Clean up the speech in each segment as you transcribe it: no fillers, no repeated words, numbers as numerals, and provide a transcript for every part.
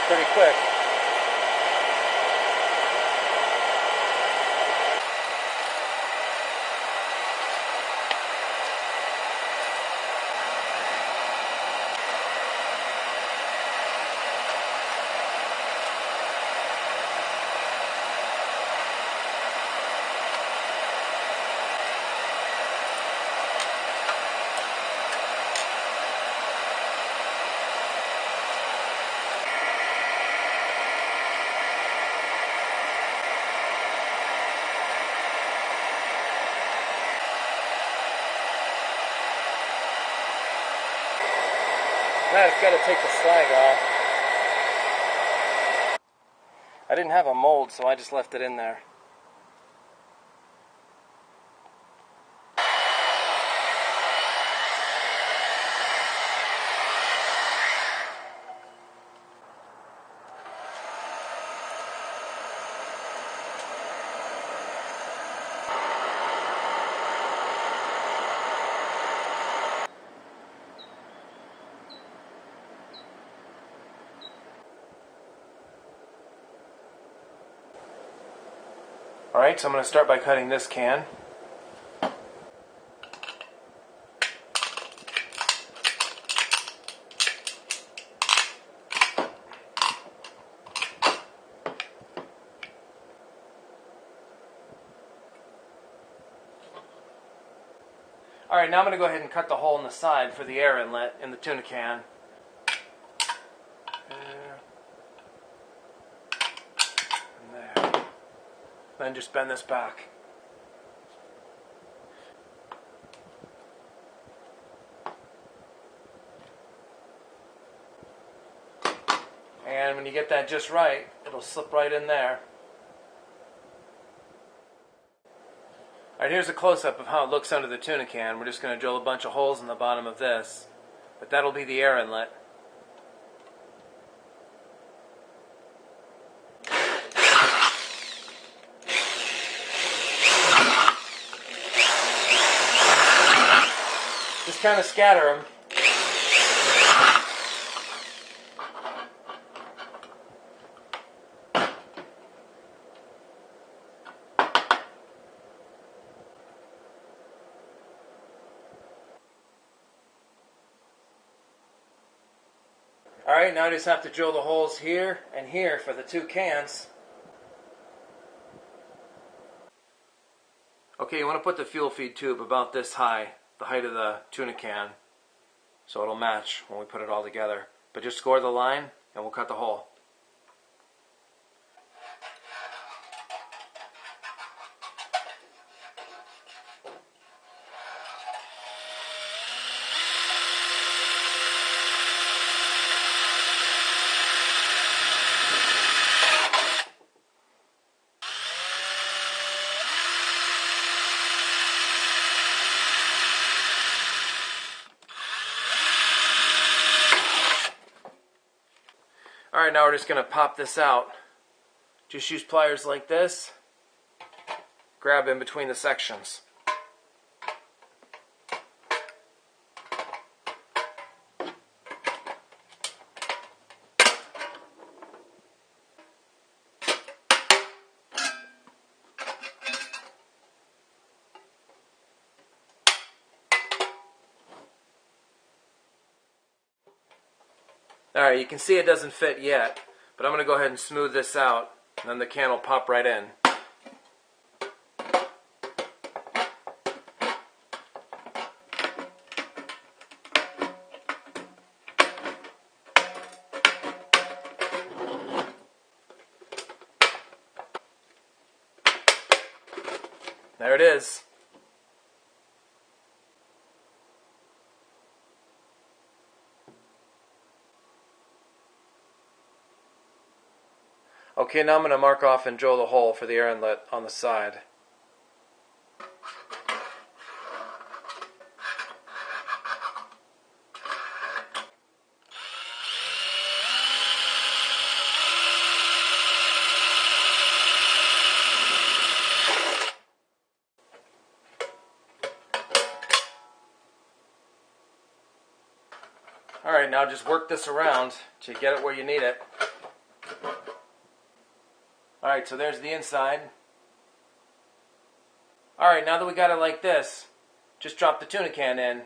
pretty quick. Now I've got to take the slag off. I didn't have a mold, so I just left it in there. Alright, so I'm going to start by cutting this can. Alright, now I'm going to go ahead and cut the hole in the side for the air inlet in the tuna can. Then just bend this back. And when you get that just right, it'll slip right in there. Alright, here's a close-up of how it looks under the tuna can. We're just going to drill a bunch of holes in the bottom of this, but that'll be the air inlet. Just kind of scatter them. Alright, now I just have to drill the holes here and here for the two cans. Okay, you want to put the fuel feed tube about this high, the height of the tuna can, so it'll match when we put it all together. But just score the line and we'll cut the hole. Alright, now we're just going to pop this out. Just use pliers like this. Grab in between the sections. Alright, you can see it doesn't fit yet, but I'm going to go ahead and smooth this out, and then the can will pop right in. There it is. Okay, now I'm going to mark off and drill the hole for the air inlet on the side. Alright, now just work this around to get it where you need it. Alright, so there's the inside. Alright, now that we got it like this, just drop the tuna can in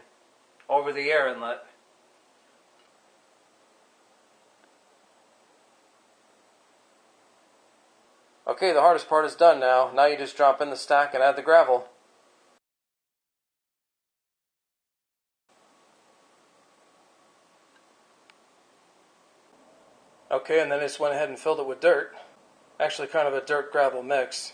over the air inlet. Okay, the hardest part is done now. Now you just drop in the stack and add the gravel. Okay, and then I just went ahead and filled it with dirt. Actually kind of a dirt gravel mix.